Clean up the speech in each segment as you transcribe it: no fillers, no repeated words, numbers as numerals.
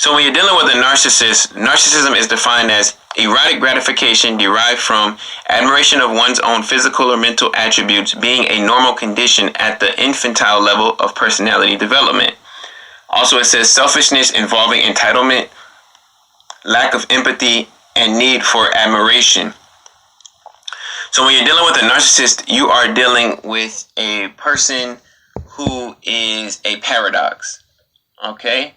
So when you're dealing with a narcissist, narcissism is defined as erotic gratification derived from admiration of one's own physical or mental attributes being a normal condition at the infantile level of personality development. Also, it says selfishness involving entitlement, lack of empathy, and need for admiration. So when you're dealing with a narcissist, you are dealing with a person who is a paradox. Okay?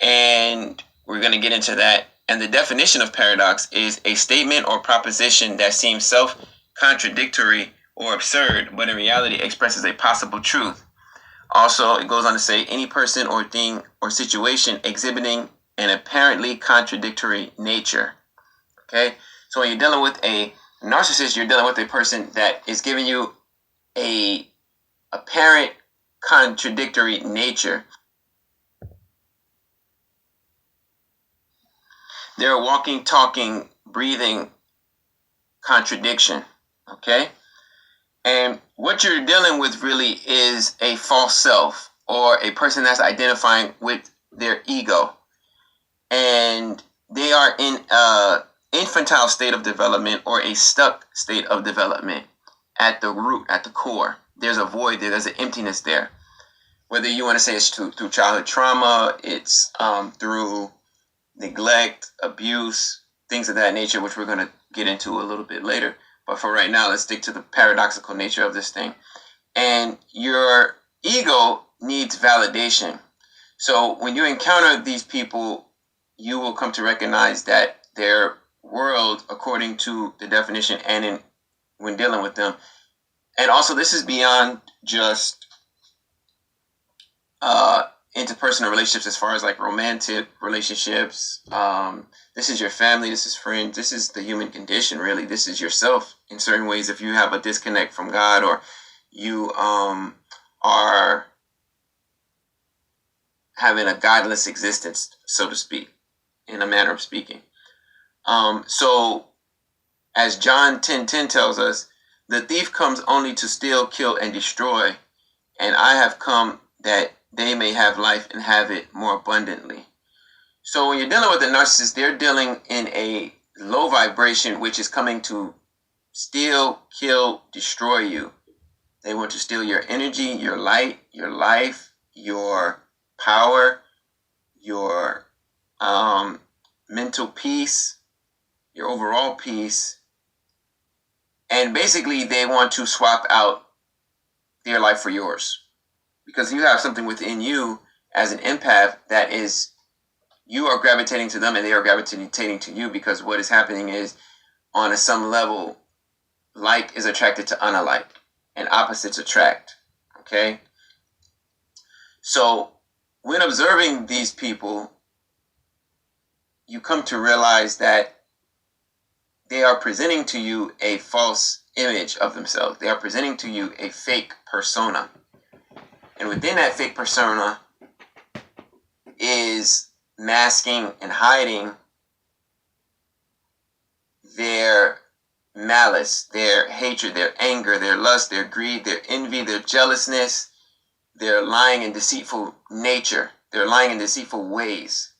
And we're going to get into that. And the definition of paradox is a statement or proposition that seems self-contradictory or absurd, but in reality expresses a possible truth. Also, it goes on to say any person or thing or situation exhibiting an apparently contradictory nature. Okay? So when you're dealing with a narcissist, you're dealing with a person that is giving you a apparent contradictory nature. They're a walking, talking, breathing contradiction. Okay? And what you're dealing with really is a false self, or a person that's identifying with their ego. And they are in an infantile state of development, or a stuck state of development at the root, at the core. There's a void there, there's an emptiness there. Whether you want to say it's through childhood trauma, it's through neglect, abuse, things of that nature, which we're going to get into a little bit later. But for right now, let's stick to the paradoxical nature of this thing. And your ego needs validation. So when you encounter these people, you will come to recognize that their world, according to the definition and when dealing with them, and also this is beyond just interpersonal relationships, as far as like romantic relationships. This is your family, this is friends, this is the human condition, really. This is yourself in certain ways. If you have a disconnect from God, or you are having a godless existence, so to speak, in a manner of speaking. So as John 10:10 tells us, the thief comes only to steal, kill, and destroy, and I have come that they may have life and have it more abundantly. So when you're dealing with a narcissist, they're dealing in a low vibration, which is coming to steal, kill, destroy you. They want to steal your energy, your light, your life, your power, your mental peace, your overall peace. And basically, they want to swap out their life for yours. Because you have something within you as an empath that is, you are gravitating to them and they are gravitating to you, because what is happening is, on some level, like is attracted to unalike and opposites attract. Okay? So when observing these people, you come to realize that they are presenting to you a false image of themselves. They are presenting to you a fake persona. And within that fake persona is masking and hiding their malice, their hatred, their anger, their lust, their greed, their envy, their jealousness, their lying and deceitful nature, their lying and deceitful ways.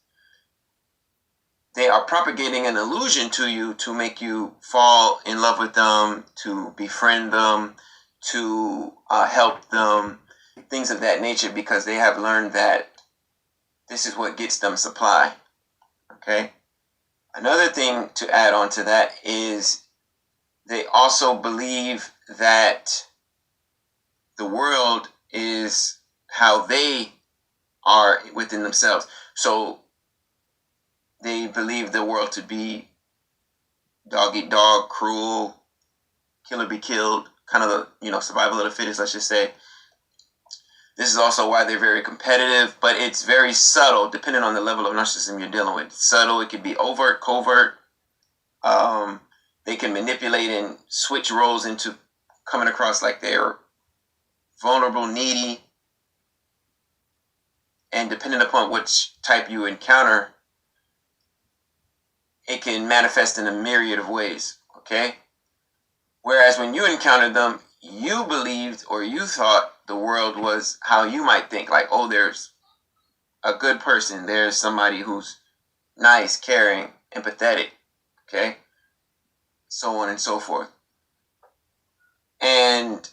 They are propagating an illusion to you to make you fall in love with them, to befriend them, to help them, things of that nature, because they have learned that this is what gets them supply. Okay? Another thing to add on to that is they also believe that the world is how they are within themselves. So they believe the world to be dog eat dog, cruel, kill or be killed, kind of the, survival of the fittest, let's just say. This is also why they're very competitive, but it's very subtle, depending on the level of narcissism you're dealing with. It's subtle, it can be overt, covert. They can manipulate and switch roles into coming across like they're vulnerable, needy. And depending upon which type you encounter, it can manifest in a myriad of ways, okay? Whereas when you encountered them, you believed or you thought the world was how you might think, like, oh, there's a good person. There's somebody who's nice, caring, empathetic, okay? So on and so forth. And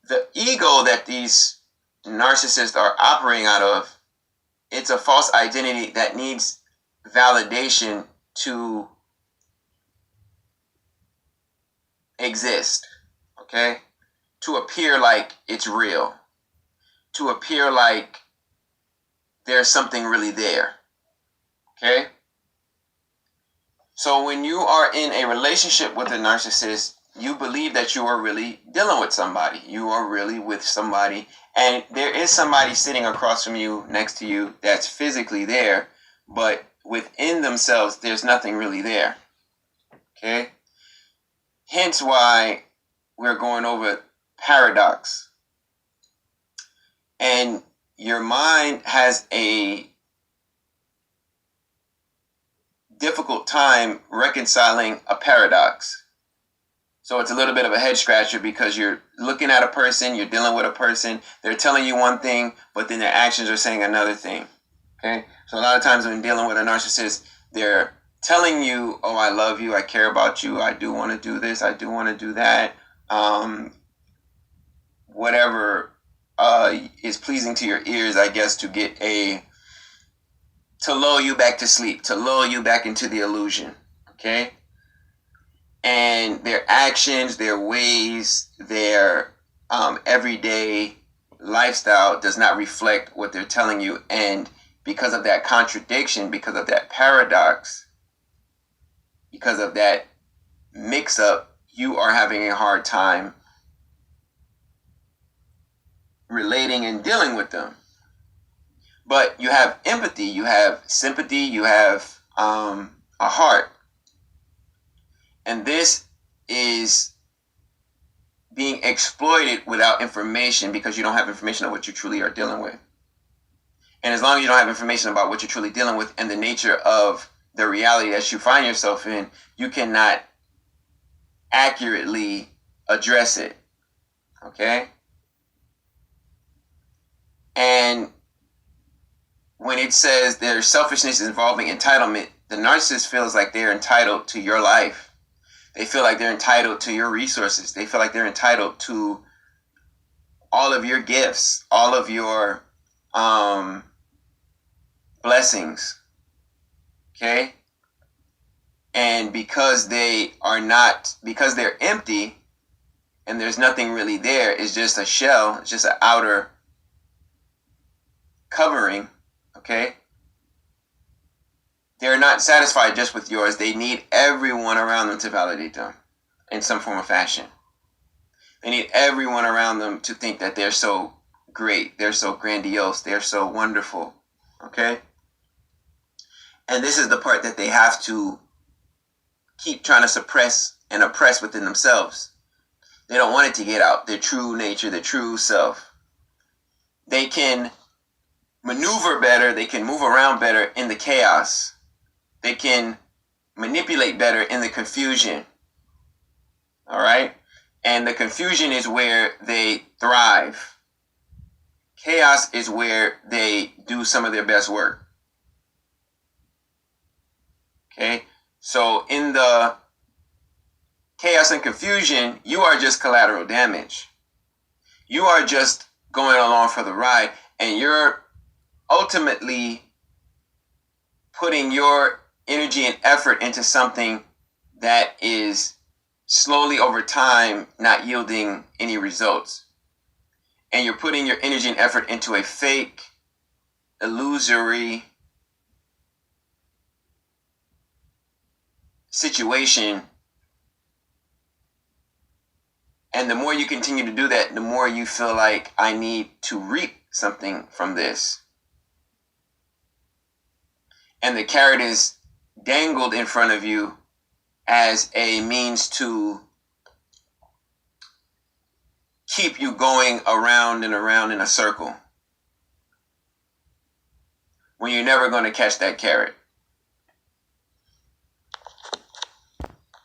the ego that these narcissists are operating out of, it's a false identity that needs validation to exist, okay? To appear like it's real, to appear like there's something really there, okay? So when you are in a relationship with a narcissist, you believe that you are really dealing with somebody. You are really with somebody, and there is somebody sitting across from you, next to you, that's physically there, but within themselves, there's nothing really there, okay? Hence why we're going over paradox. And your mind has a difficult time reconciling a paradox. So it's a little bit of a head scratcher because you're looking at a person, you're dealing with a person, they're telling you one thing, but then their actions are saying another thing. Okay? So a lot of times when dealing with a narcissist, they're telling you, oh, I love you, I care about you, I do want to do this, I do want to do that. Whatever is pleasing to your ears, I guess, to lull you back to sleep, to lull you back into the illusion. Okay? And their actions, their ways, their everyday lifestyle does not reflect what they're telling you. And because of that contradiction, because of that paradox, because of that mix-up, you are having a hard time relating and dealing with them. But you have empathy, you have sympathy, you have a heart. And this is being exploited without information because you don't have information of what you truly are dealing with. And as long as you don't have information about what you're truly dealing with and the nature of the reality that you find yourself in, you cannot accurately address it. Okay? And when it says their selfishness is involving entitlement, the narcissist feels like they're entitled to your life. They feel like they're entitled to your resources. They feel like they're entitled to all of your gifts, all of your blessings. Okay? And because they're empty and there's nothing really there, it's just a shell, it's just an outer covering, okay? They're not satisfied just with yours. They need everyone around them to validate them in some form or fashion. They need everyone around them to think that they're so great, they're so grandiose, they're so wonderful, okay? And this is the part that they have to keep trying to suppress and oppress within themselves. They don't want it to get out, their true nature, their true self. They can maneuver better, they can move around better in the chaos. They can manipulate better in the confusion. All right? And the confusion is where they thrive. Chaos is where they do some of their best work. Okay? So in the chaos and confusion, you are just collateral damage. You are just going along for the ride, and you're ultimately putting your energy and effort into something that is slowly over time not yielding any results. And you're putting your energy and effort into a fake, illusory situation. And the more you continue to do that, the more you feel like I need to reap something from this. And the carrot is dangled in front of you as a means to keep you going around and around in a circle when you're never going to catch that carrot.